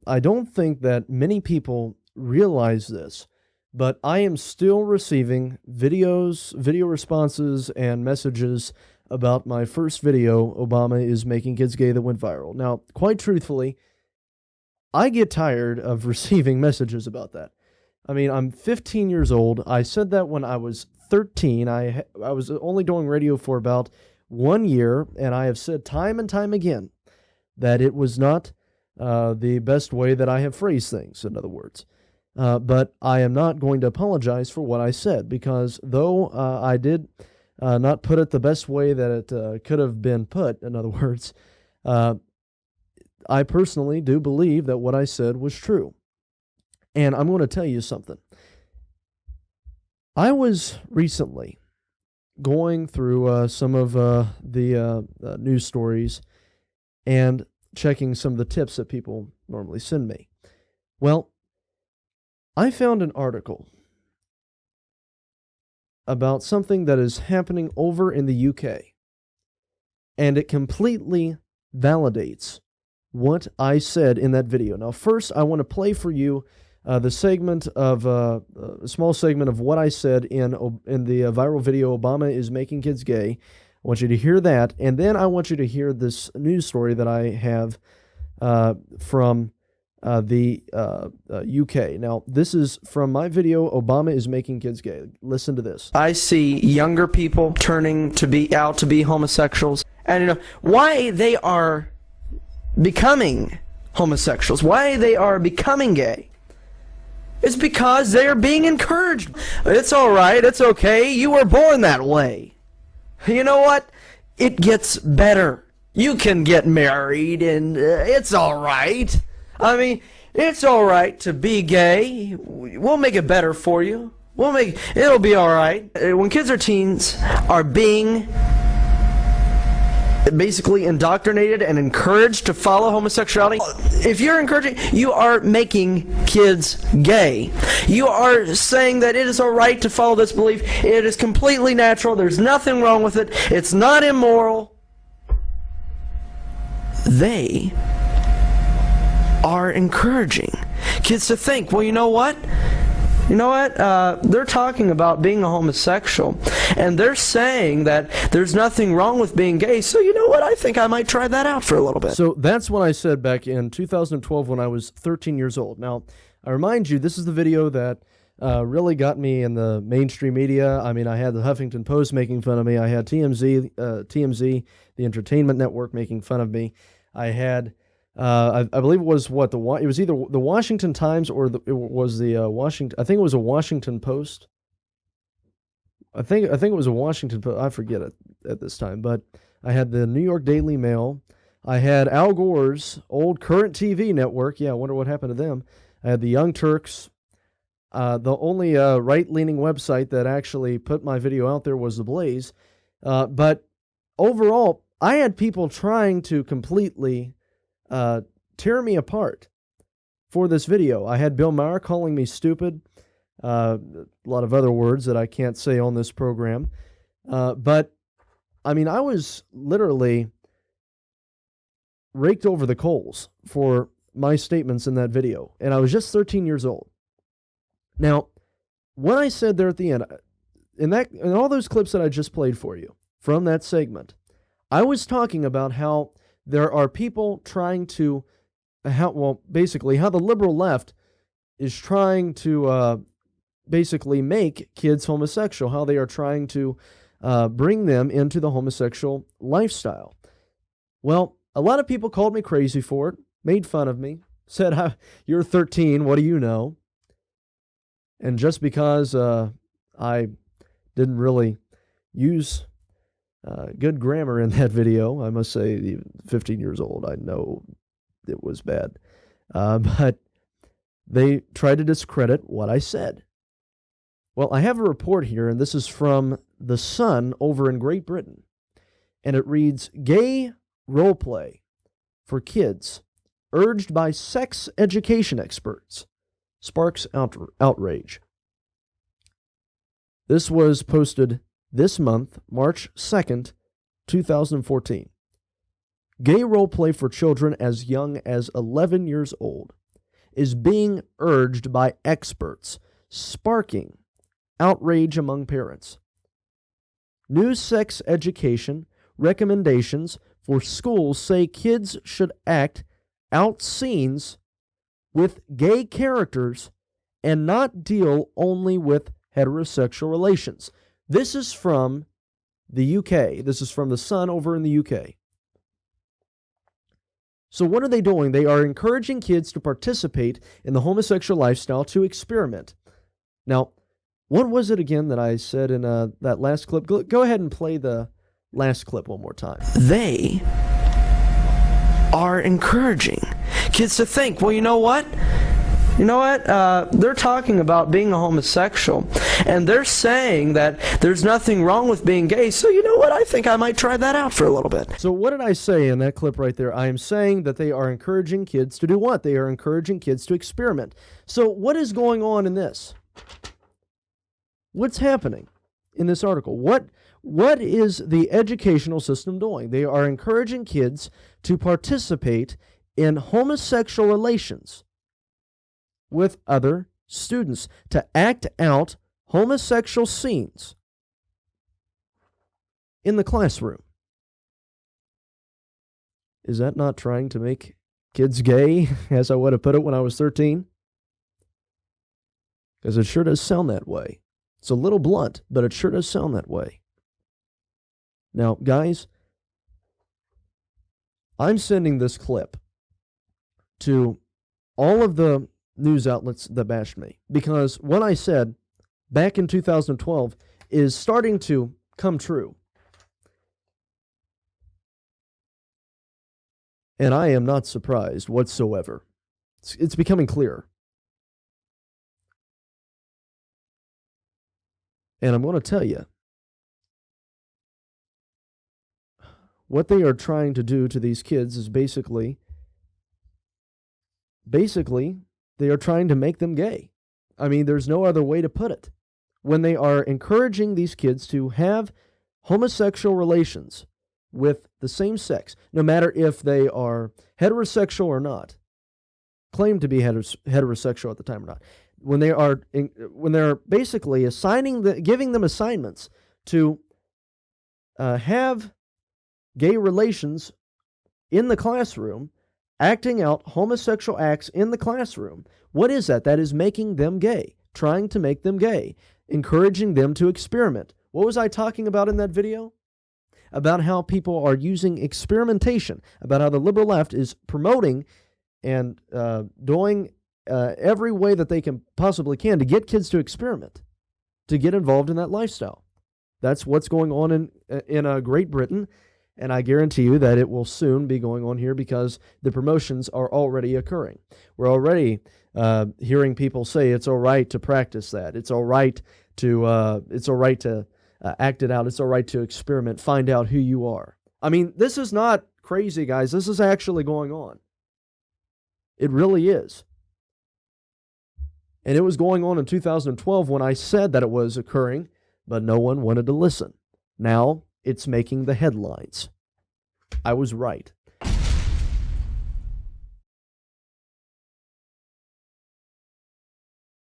I don't think that many people realize this, but I am still receiving video responses, and messages about my first video, Obama is making kids gay, that went viral. Now, quite truthfully, I get tired of receiving messages about that. I mean, I'm 15 years old. I said that when I was 13. I was only doing radio for about 1 year, and I have said time and time again that it was not the best way that I have phrased things, in other words. But I am not going to apologize for what I said, because though I did not put it the best way that it could have been put, in other words, I personally do believe that what I said was true. And I'm going to tell you something. I was recently going through some of the news stories and checking some of the tips that people normally send me. Well, I found an article about something that is happening over in the UK, and it completely validates what I said in that video. Now, first, I want to play for you the segment of a small segment of what I said in the viral video, Obama is making kids gay. I want you to hear that, and then I want you to hear this news story that I have from the UK. Now, this is from my video, Obama is making kids gay. Listen to this. I see younger people turning to be homosexuals, and why they are becoming homosexuals, why they are becoming gay. It's because they are being encouraged. It's all right. It's okay. You were born that way. You know what? It gets better. You can get married, and it's all right. I mean, it's all right to be gay. We'll make it better for you. It'll be all right. When kids or teens are being basically indoctrinated and encouraged to follow homosexuality, if you're encouraging, you are making kids gay. You are saying that it is all right to follow this belief. It is completely natural. There's nothing wrong with it. It's not immoral. They are encouraging kids to think, well, you know what? They're talking about being a homosexual, and they're saying that there's nothing wrong with being gay, so you know what? I think I might try that out for a little bit. So that's what I said back in 2012 when I was 13 years old. Now, I remind you, this is the video that really got me in the mainstream media. I mean, I had the Huffington Post making fun of me. I had TMZ, the Entertainment Network, making fun of me. I had... I believe it was it was either the Washington Times or it was the Washington. I think it was a Washington Post. I think it was a Washington Post. I forget it at this time, but I had the New York Daily Mail. I had Al Gore's old Current TV network. Yeah, I wonder what happened to them. I had the Young Turks. The only right-leaning website that actually put my video out there was The Blaze. But overall, I had people trying to completely tear me apart for this video. I had Bill Maher calling me stupid, a lot of other words that I can't say on this program. But, I mean, I was literally raked over the coals for my statements in that video, and I was just 13 years old. Now, what I said there at the end, in all those clips that I just played for you from that segment, I was talking about how there are people trying to, basically how the liberal left is trying to basically make kids homosexual, how they are trying to bring them into the homosexual lifestyle. Well, a lot of people called me crazy for it, made fun of me, said, you're 13, what do you know? And just because I didn't really use good grammar in that video, I must say, even 15 years old, I know it was bad. But they tried to discredit what I said. Well, I have a report here, and this is from The Sun over in Great Britain. And it reads, gay role play for kids urged by sex education experts sparks outrage. This was posted this month, March 2nd, 2014. Gay role play for children as young as 11 years old is being urged by experts, sparking outrage among parents. New sex education recommendations for schools say kids should act out scenes with gay characters and not deal only with heterosexual relations. This is from the UK. This is from The Sun over in the UK. So what are they doing? They are encouraging kids to participate in the homosexual lifestyle, to experiment. Now, what was it again that I said in that last clip? Go ahead and play the last clip one more time. They are encouraging kids to think, well, you know what? They're talking about being a homosexual, and they're saying that there's nothing wrong with being gay, so you know what? I think I might try that out for a little bit. So what did I say in that clip right there? I am saying that they are encouraging kids to do what? They are encouraging kids to experiment. So what is going on in this? What's happening in this article? What is the educational system doing? They are encouraging kids to participate in homosexual relations with other students, to act out homosexual scenes in the classroom. Is that not trying to make kids gay, as I would have put it when I was 13? Because it sure does sound that way. It's a little blunt, but it sure does sound that way. Now, guys, I'm sending this clip to all of the news outlets that bashed me, because what I said back in 2012 is starting to come true. And I am not surprised whatsoever. It's becoming clear. And I'm going to tell you, what they are trying to do to these kids is basically, they are trying to make them gay. I mean, there's no other way to put it. When they are encouraging these kids to have homosexual relations with the same sex, no matter if they are heterosexual or not, claim to be heterosexual at the time or not, when they're basically giving them assignments to have gay relations in the classroom, acting out homosexual acts in the classroom. What is that? That is making them gay, trying to make them gay, encouraging them to experiment. What was I talking about in that video? About how people are using experimentation, about how the liberal left is promoting and doing every way that they can possibly can to get kids to experiment, to get involved in that lifestyle. That's what's going on in Great Britain. And I guarantee you that it will soon be going on here, because the promotions are already occurring. We're already hearing people say it's all right to practice that. It's all right to act it out. It's all right to experiment, find out who you are. I mean, this is not crazy, guys. This is actually going on. It really is. And it was going on in 2012 when I said that it was occurring, but no one wanted to listen. Now, it's making the headlines. I was right.